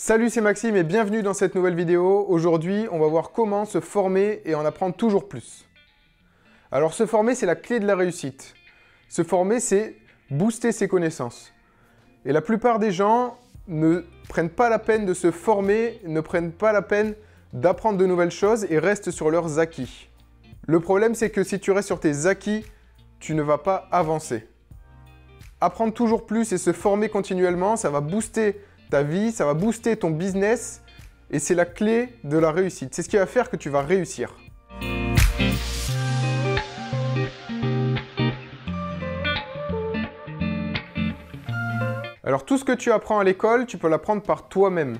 Salut, c'est Maxime et bienvenue dans cette nouvelle vidéo. Aujourd'hui, on va voir comment se former et en apprendre toujours plus. Alors, se former, c'est la clé de la réussite. Se former, c'est booster ses connaissances. Et la plupart des gens ne prennent pas la peine de se former, ne prennent pas la peine d'apprendre de nouvelles choses et restent sur leurs acquis. Le problème, c'est que si tu restes sur tes acquis, tu ne vas pas avancer. Apprendre toujours plus et se former continuellement, ça va booster ta vie, ça va booster ton business et c'est la clé de la réussite. C'est ce qui va faire que tu vas réussir. Alors tout ce que tu apprends à l'école, tu peux l'apprendre par toi-même.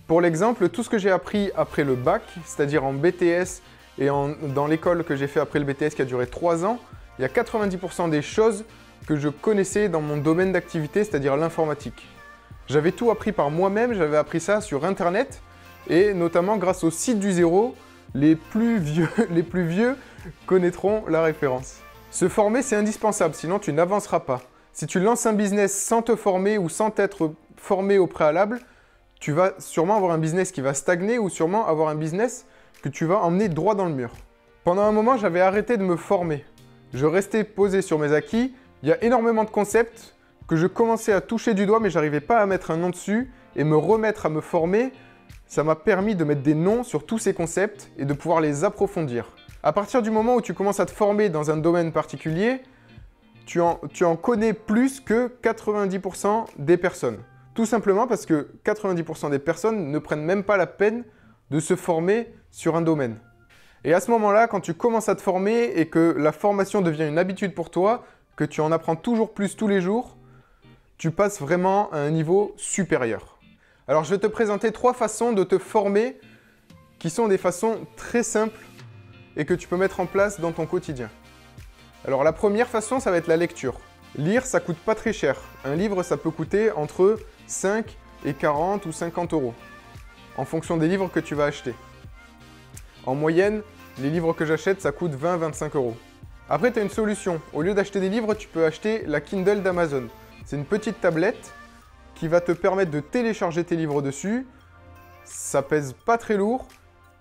Pour l'exemple, tout ce que j'ai appris après le bac, c'est-à-dire en BTS et dans l'école que j'ai fait après le BTS qui a duré 3 ans, il y a 90% des choses que je connaissais dans mon domaine d'activité, c'est-à-dire l'informatique. J'avais tout appris par moi-même, j'avais appris ça sur Internet et notamment grâce au site du zéro, les plus vieux connaîtront la référence. Se former, c'est indispensable, sinon tu n'avanceras pas. Si tu lances un business sans te former ou sans t'être formé au préalable, tu vas sûrement avoir un business qui va stagner ou sûrement avoir un business que tu vas emmener droit dans le mur. Pendant un moment, j'avais arrêté de me former. Je restais posé sur mes acquis. Il y a énormément de concepts que je commençais à toucher du doigt, mais je n'arrivais pas à mettre un nom dessus et me remettre à me former. Ça m'a permis de mettre des noms sur tous ces concepts et de pouvoir les approfondir. À partir du moment où tu commences à te former dans un domaine particulier, tu en connais plus que 90% des personnes. Tout simplement parce que 90% des personnes ne prennent même pas la peine de se former sur un domaine. Et à ce moment-là, quand tu commences à te former et que la formation devient une habitude pour toi, que tu en apprends toujours plus tous les jours, tu passes vraiment à un niveau supérieur. Alors je vais te présenter 3 façons de te former qui sont des façons très simples et que tu peux mettre en place dans ton quotidien. Alors la première façon, ça va être la lecture. Lire, ça coûte pas très cher. Un livre, ça peut coûter entre 5 et 40 ou 50 euros en fonction des livres que tu vas acheter. En moyenne, les livres que j'achète, ça coûte 20-25 euros. Après, tu as une solution. Au lieu d'acheter des livres, tu peux acheter la Kindle d'Amazon. C'est une petite tablette qui va te permettre de télécharger tes livres dessus. Ça pèse pas très lourd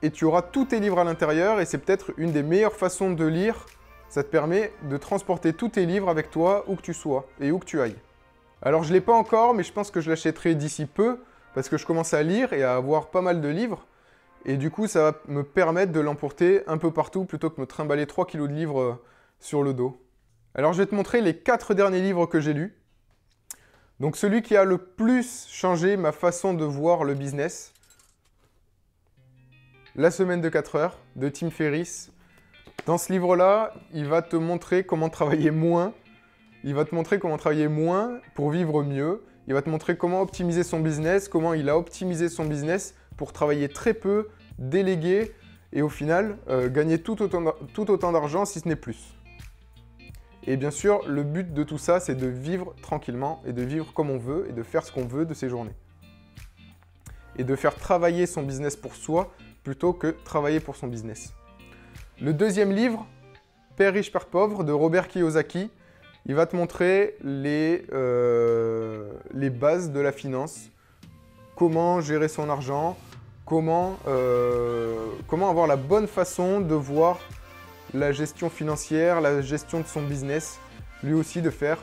et tu auras tous tes livres à l'intérieur et c'est peut-être une des meilleures façons de lire. Ça te permet de transporter tous tes livres avec toi où que tu sois et où que tu ailles. Alors je ne l'ai pas encore, mais je pense que je l'achèterai d'ici peu parce que je commence à lire et à avoir pas mal de livres. Et du coup, ça va me permettre de l'emporter un peu partout plutôt que me trimballer 3 kilos de livres sur le dos. Alors je vais te montrer les 4 derniers livres que j'ai lus. Donc celui qui a le plus changé ma façon de voir le business, La semaine de 4 heures de Tim Ferriss. Dans ce livre-là, il va te montrer comment travailler moins. Il va te montrer comment travailler moins pour vivre mieux. Il va te montrer comment optimiser son business, comment il a optimisé son business pour travailler très peu, déléguer et au final gagner tout autant d'argent si ce n'est plus. Et bien sûr, le but de tout ça, c'est de vivre tranquillement et de vivre comme on veut et de faire ce qu'on veut de ses journées. Et de faire travailler son business pour soi plutôt que travailler pour son business. Le deuxième livre, Père riche, Père pauvre, de Robert Kiyosaki, il va te montrer les bases de la finance, comment gérer son argent, comment avoir la bonne façon de voir la gestion financière, la gestion de son business, lui aussi de faire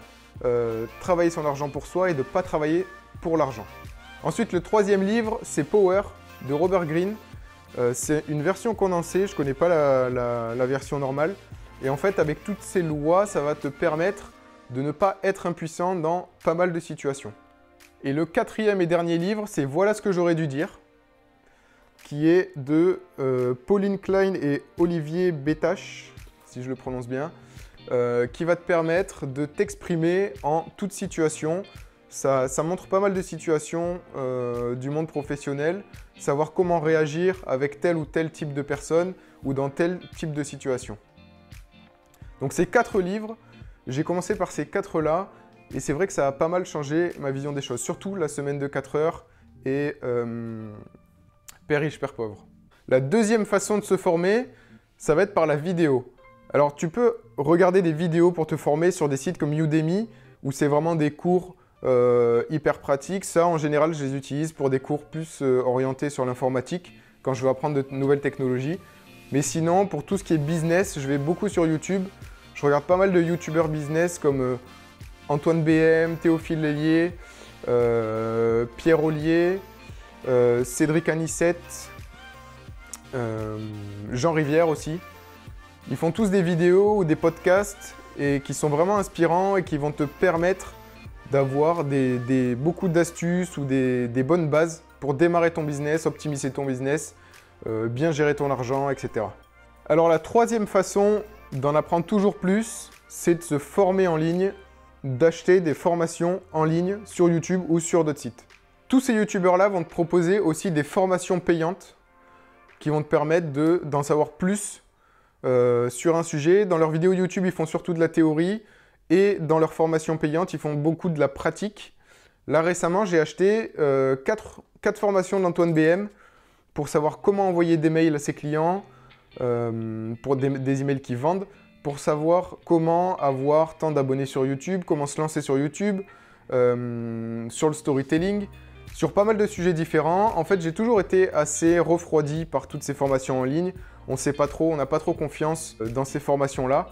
travailler son argent pour soi et de ne pas travailler pour l'argent. Ensuite, le troisième livre, c'est Power de Robert Greene. C'est une version condensée, je ne connais pas la version normale. Et en fait, avec toutes ces lois, ça va te permettre de ne pas être impuissant dans pas mal de situations. Et le quatrième et dernier livre, c'est Voilà ce que j'aurais dû dire, qui est de Pauline Klein et Olivier Bétache, si je le prononce bien, qui va te permettre de t'exprimer en toute situation. Ça montre pas mal de situations du monde professionnel, savoir comment réagir avec tel ou tel type de personne ou dans tel type de situation. Donc ces 4 livres, j'ai commencé par ces 4-là et c'est vrai que ça a pas mal changé ma vision des choses, surtout La semaine de 4 heures et Père riche, Père pauvre. La deuxième façon de se former, ça va être par la vidéo. Alors tu peux regarder des vidéos pour te former sur des sites comme Udemy où c'est vraiment des cours hyper pratiques. Ça, en général, je les utilise pour des cours plus orientés sur l'informatique, quand je veux apprendre de nouvelles technologies. Mais sinon, pour tout ce qui est business, je vais beaucoup sur YouTube. Je regarde pas mal de YouTubeurs business comme Antoine BM, Théophile Lhélier, Pierre Ollier, Cédric Anissette, Jean Rivière aussi. Ils font tous des vidéos ou des podcasts et qui sont vraiment inspirants et qui vont te permettre d'avoir beaucoup d'astuces ou des bonnes bases pour démarrer ton business, optimiser ton business, bien gérer ton argent, etc. Alors la troisième façon d'en apprendre toujours plus, c'est de se former en ligne, d'acheter des formations en ligne sur YouTube ou sur d'autres sites. Tous ces youtubeurs-là vont te proposer aussi des formations payantes qui vont te permettre d'en savoir plus sur un sujet. Dans leurs vidéos YouTube, ils font surtout de la théorie et dans leurs formations payantes, ils font beaucoup de la pratique. Là, récemment, j'ai acheté 4 formations d'Antoine BM pour savoir comment envoyer des mails à ses clients, pour des emails qui vendent, pour savoir comment avoir tant d'abonnés sur YouTube, comment se lancer sur YouTube, sur le storytelling, sur pas mal de sujets différents. En fait, j'ai toujours été assez refroidi par toutes ces formations en ligne. On ne sait pas trop, on n'a pas trop confiance dans ces formations-là.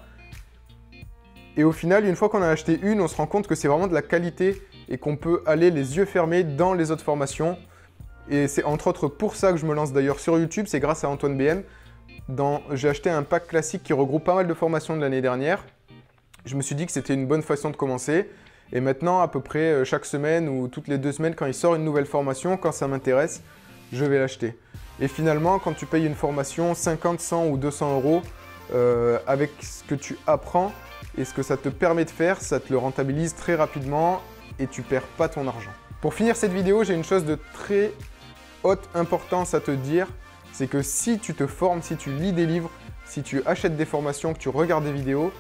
Et au final, une fois qu'on a acheté une, on se rend compte que c'est vraiment de la qualité et qu'on peut aller les yeux fermés dans les autres formations. Et c'est entre autres pour ça que je me lance d'ailleurs sur YouTube, c'est grâce à Antoine BM. J'ai acheté un pack classique qui regroupe pas mal de formations de l'année dernière. Je me suis dit que c'était une bonne façon de commencer. Et maintenant, à peu près chaque semaine ou toutes les 2 semaines, quand il sort une nouvelle formation, quand ça m'intéresse, je vais l'acheter. Et finalement, quand tu payes une formation 50, 100 ou 200 euros, avec ce que tu apprends et ce que ça te permet de faire, ça te le rentabilise très rapidement et tu perds pas ton argent. Pour finir cette vidéo, j'ai une chose de très haute importance à te dire, c'est que si tu te formes, si tu lis des livres, si tu achètes des formations, que tu regardes des vidéos,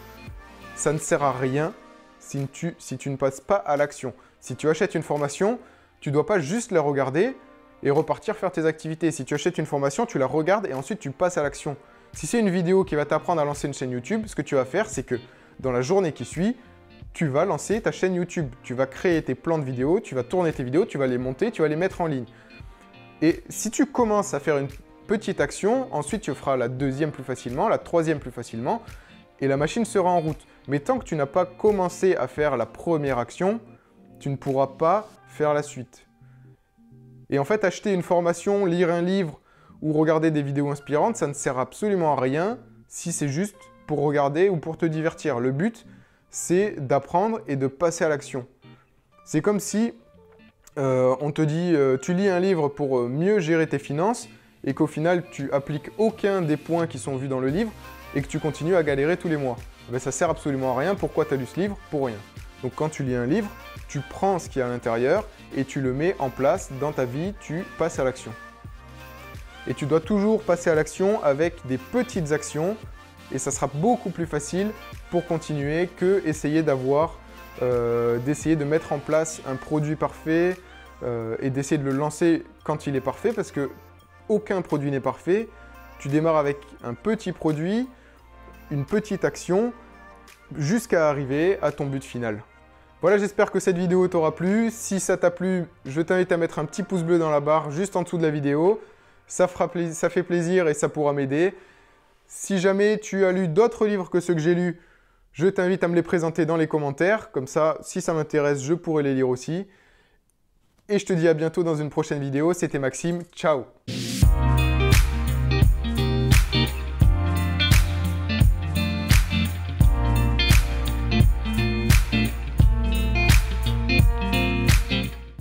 ça ne sert à rien si tu ne passes pas à l'action. Si tu achètes une formation, tu ne dois pas juste la regarder et repartir faire tes activités. Si tu achètes une formation, tu la regardes et ensuite tu passes à l'action. Si c'est une vidéo qui va t'apprendre à lancer une chaîne YouTube, ce que tu vas faire, c'est que dans la journée qui suit, tu vas lancer ta chaîne YouTube. Tu vas créer tes plans de vidéos, tu vas tourner tes vidéos, tu vas les monter, tu vas les mettre en ligne. Et si tu commences à faire une petite action, ensuite tu feras la deuxième plus facilement, la troisième plus facilement, et la machine sera en route. Mais tant que tu n'as pas commencé à faire la première action, tu ne pourras pas faire la suite. Et en fait, acheter une formation, lire un livre ou regarder des vidéos inspirantes, ça ne sert absolument à rien si c'est juste pour regarder ou pour te divertir. Le but, c'est d'apprendre et de passer à l'action. C'est comme si on te dit tu lis un livre pour mieux gérer tes finances et qu'au final, tu appliques aucun des points qui sont vus dans le livre et que tu continues à galérer tous les mois. Ben, ça sert absolument à rien. Pourquoi tu as lu ce livre? Pour rien. Donc quand tu lis un livre, tu prends ce qu'il y a à l'intérieur et tu le mets en place dans ta vie, tu passes à l'action. Et tu dois toujours passer à l'action avec des petites actions et ça sera beaucoup plus facile pour continuer que essayer d'essayer de mettre en place un produit parfait et d'essayer de le lancer quand il est parfait parce que aucun produit n'est parfait. Tu démarres avec un petit produit, une petite action jusqu'à arriver à ton but final. Voilà, j'espère que cette vidéo t'aura plu. Si ça t'a plu, je t'invite à mettre un petit pouce bleu dans la barre juste en dessous de la vidéo. Ça fait plaisir et ça pourra m'aider. Si jamais tu as lu d'autres livres que ceux que j'ai lus, je t'invite à me les présenter dans les commentaires. Comme ça, si ça m'intéresse, je pourrai les lire aussi. Et je te dis à bientôt dans une prochaine vidéo. C'était Maxime. Ciao!